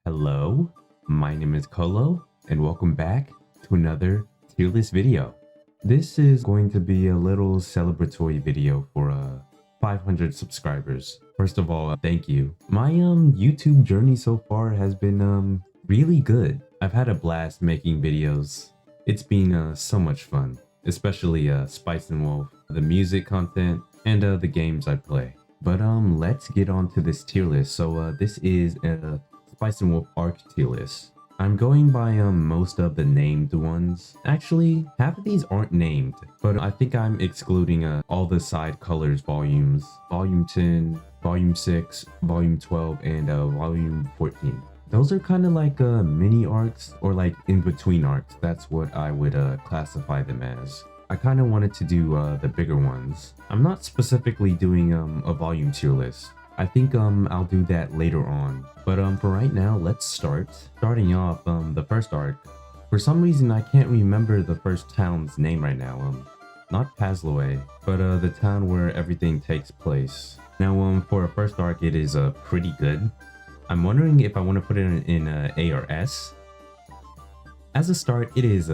Hello, my name is Kolo, and welcome back to another Tierlist video. This is going to be a little celebratory video for 500 subscribers. First of all, thank you. My YouTube journey so far has been really good. I've had a blast making videos. It's been so much fun, especially Spice and Wolf, the music content, and the games I play. But let's get on to this tier list. So this is a Spice and Wolf Arc tier list. I'm going by most of the named ones. Actually, half of these aren't named, but I think I'm excluding all the side colors volumes. Volume 10, Volume 6, Volume 12, and Volume 14. Those are kind of like mini arcs or like in-between arcs. That's what I would classify them as. I kind of wanted to do the bigger ones. I'm not specifically doing a volume tier list. I think I'll do that later on. But for right now, let's start. Starting off the first arc. For some reason, I can't remember the first town's name right now. Not Pazloe, but the town where everything takes place. Now for a first arc, it is pretty good. I'm wondering if I want to put it in A or S. As a start, it is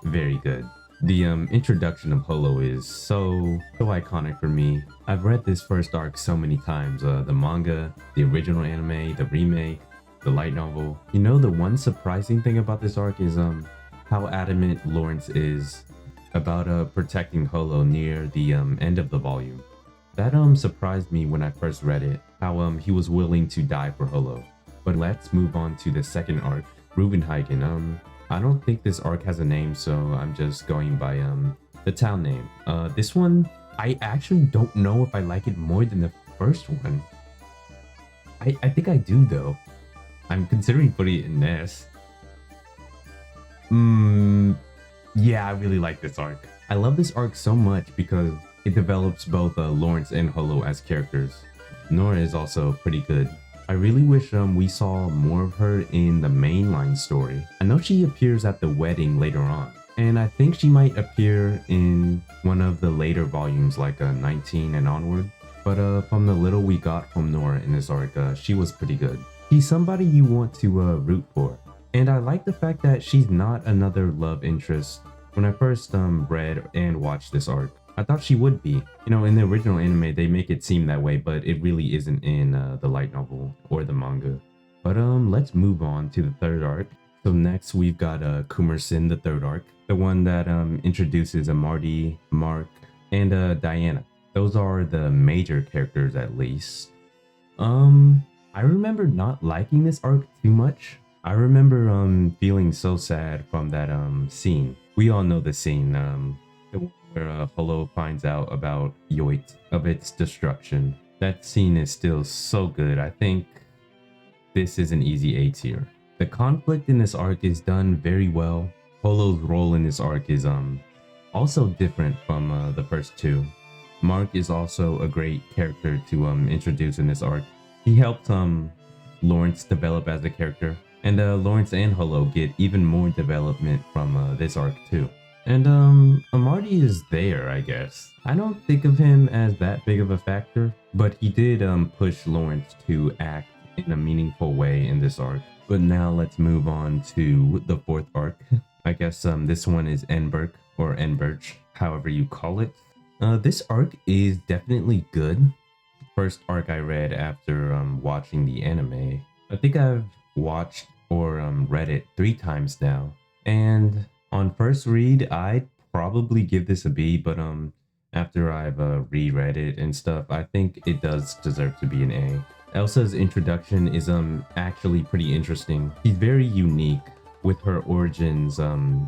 very good. The introduction of Holo is so iconic for me. I've read this first arc so many times. The manga, the original anime, the remake, the light novel. You know, the one surprising thing about this arc is how adamant Lawrence is about protecting Holo near the end of the volume. That surprised me when I first read it, how he was willing to die for Holo. But let's move on to the second arc, Ruvinhigen. I don't think this arc has a name, so I'm just going by the town name. This one, I actually don't know if I like it more than the first one. I think I do though. I'm considering putting it in S. Yeah, I really like this arc. I love this arc so much because it develops both Lawrence and Holo as characters. Nora is also pretty good. I really wish we saw more of her in the mainline story. I know she appears at the wedding later on, and I think she might appear in one of the later volumes like 19 and onward. But from the little we got from Nora in this arc, she was pretty good. She's somebody you want to root for. And I like the fact that she's not another love interest. When I first read and watched this arc, I thought she would be. You know, in the original anime, they make it seem that way, but it really isn't in the light novel or the manga. But let's move on to the third arc. So next we've got Kumersun, the third arc, the one that introduces Marty, Mark, and Diana. Those are the major characters at least. I remember not liking this arc too much. I remember feeling so sad from that scene. We all know the scene. The one where Holo finds out about Yoit, of its destruction. That scene is still so good. I think this is an easy A tier. The conflict in this arc is done very well. Holo's role in this arc is also different from the first two. Mark is also a great character to introduce in this arc. He helped Lawrence develop as a character, and Lawrence and Holo get even more development from this arc too. And Marty is there, I guess. I don't think of him as that big of a factor, but he did push Lawrence to act in a meaningful way in this arc. But now let's move on to the fourth arc. I guess this one is Enberch or Enberch, however you call it. This arc is definitely good. First arc I read after watching the anime. I think I've watched or read it 3 times now, and on first read, I'd probably give this a B, but after I've reread it and stuff, I think it does deserve to be an A. Elsa's introduction is actually pretty interesting. She's very unique, with her origins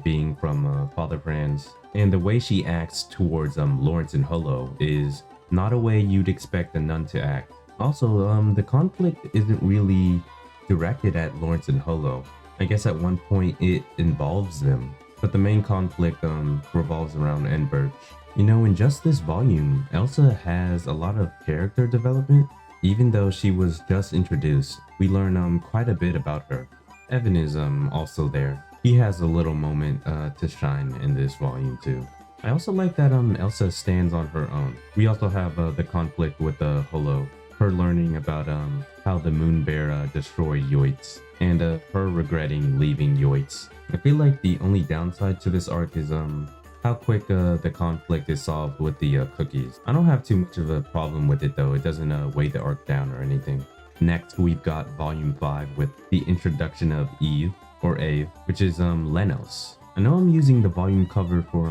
being from Father Franz, and the way she acts towards Lawrence and Holo is not a way you'd expect a nun to act. Also, the conflict isn't really directed at Lawrence and Holo. I guess at one point it involves them. But the main conflict revolves around Enberch. You know, in just this volume, Elsa has a lot of character development. Even though she was just introduced, we learn quite a bit about her. Evan is also there. He has a little moment to shine in this volume too. I also like that Elsa stands on her own. We also have the conflict with Holo. Her learning about how the moon bear destroyed Yoitz, and her regretting leaving Yoitz. I feel like the only downside to this arc is how quick the conflict is solved with the cookies. I don't have too much of a problem with it though. It doesn't weigh the arc down or anything. Next, we've got volume 5 with the introduction of Eve, or Ave, which is Lenos. I know I'm using the volume cover for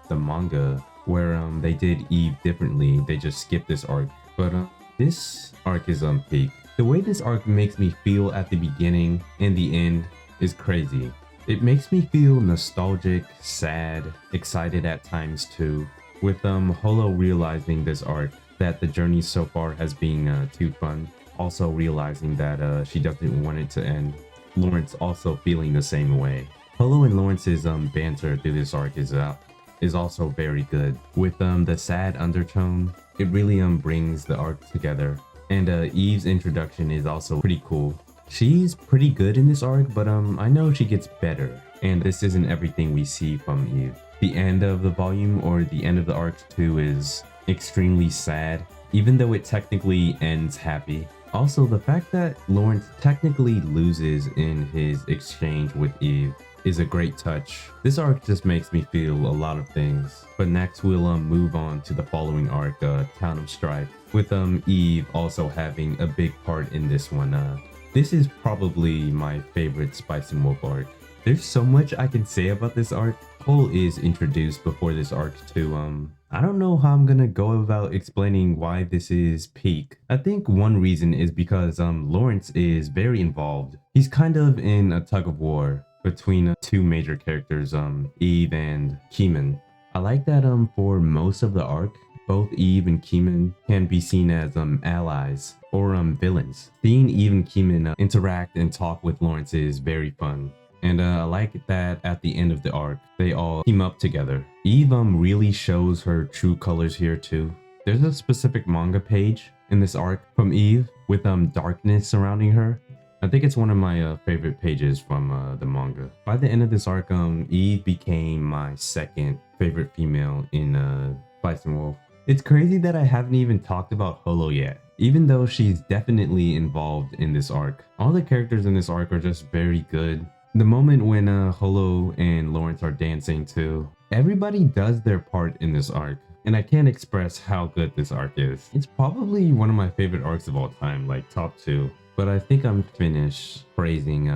the manga where they did Eve differently. They just skipped this arc, but this arc is peak. The way this arc makes me feel at the beginning and the end is crazy. It makes me feel nostalgic, sad, excited at times too, with Holo realizing this arc that the journey so far has been too fun, also realizing that she doesn't want it to end. Lawrence also feeling the same way. Holo and Lawrence's banter through this arc is also very good. With the sad undertone, it really brings the arc together. And Eve's introduction is also pretty cool. She's pretty good in this arc, but I know she gets better. And this isn't everything we see from Eve. The end of the volume, or the end of the arc 2, is extremely sad, even though it technically ends happy. Also, the fact that Lawrence technically loses in his exchange with Eve is a great touch. This arc just makes me feel a lot of things. But next we'll move on to the following arc, Town of Strife, with Eve also having a big part in this one. This is probably my favorite Spice and Wolf arc. There's so much I can say about this arc. Cole is introduced before this arc too. I don't know how I'm gonna go about explaining why this is peak. I think one reason is because Lawrence is very involved. He's kind of in a tug of war between two major characters, Eve and Keeman. I like that for most of the arc, both Eve and Keeman can be seen as allies or villains. Seeing Eve and Keeman interact and talk with Lawrence is very fun. And I like that at the end of the arc, they all team up together. Eve really shows her true colors here too. There's a specific manga page in this arc from Eve with darkness surrounding her. I think it's one of my favorite pages from the manga. By the end of this arc, Eve became my second favorite female in Spice and Wolf. It's crazy that I haven't even talked about Holo yet, even though she's definitely involved in this arc. All the characters in this arc are just very good. The moment when Holo and Lawrence are dancing too, everybody does their part in this arc, and I can't express how good this arc is. It's probably one of my favorite arcs of all time, like top 2. But I think I'm finished praising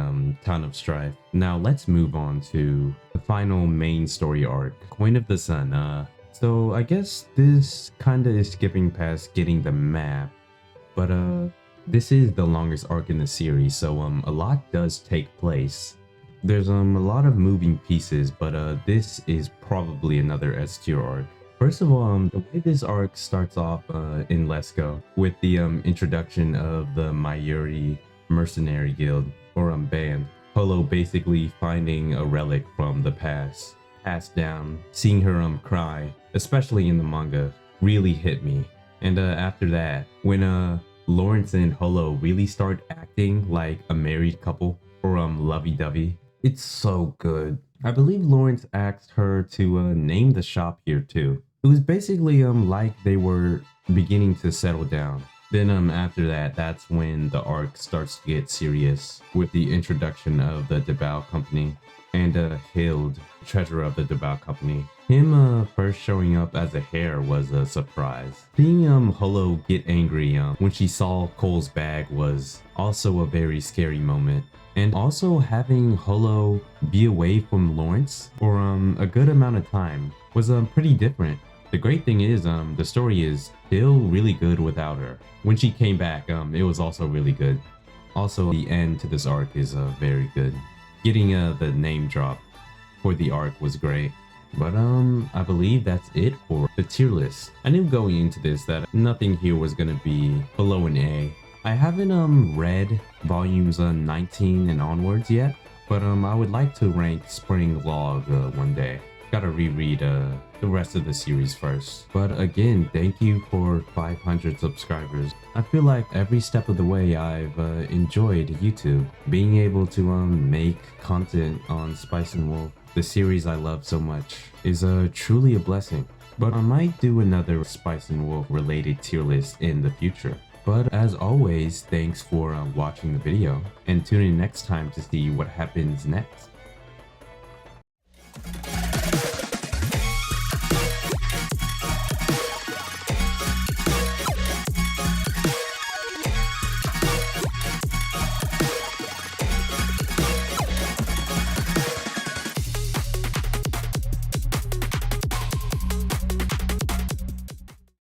Town of Strife. Now let's move on to the final main story arc, Coin of the Sun. So I guess this kinda is skipping past getting the map, but this is the longest arc in the series, so a lot does take place. There's a lot of moving pieces, but this is probably another S tier arc. First of all, the way this arc starts off in Lesko with the introduction of the Mayuri Mercenary Guild, or band. Holo basically finding a relic from the past, passed down, seeing her cry, especially in the manga, really hit me. And after that, when Lawrence and Holo really start acting like a married couple, or lovey-dovey, it's so good. I believe Lawrence asked her to name the shop here too. It was basically like they were beginning to settle down. Then after that, that's when the arc starts to get serious with the introduction of the Debao Company and Hild, treasurer of the Debao Company. Him first showing up as a hare was a surprise. Seeing Holo get angry when she saw Cole's bag was also a very scary moment. And also having Holo be away from Lawrence for a good amount of time was pretty different. The great thing is the story is still really good without her. When she came back, it was also really good. Also, the end to this arc is very good. Getting the name drop for the arc was great. But I believe that's it for the tier list. I knew going into this that nothing here was gonna be below an A. I haven't read volumes 19 and onwards yet, but I would like to rank Spring Log one day. Gotta reread the rest of the series first. But again, thank you for 500 subscribers. I feel like every step of the way I've enjoyed YouTube. Being able to make content on Spice and Wolf, the series I love so much, is truly a blessing. But I might do another Spice and Wolf related tier list in the future. But as always, thanks for watching the video, and tune in next time to see what happens next.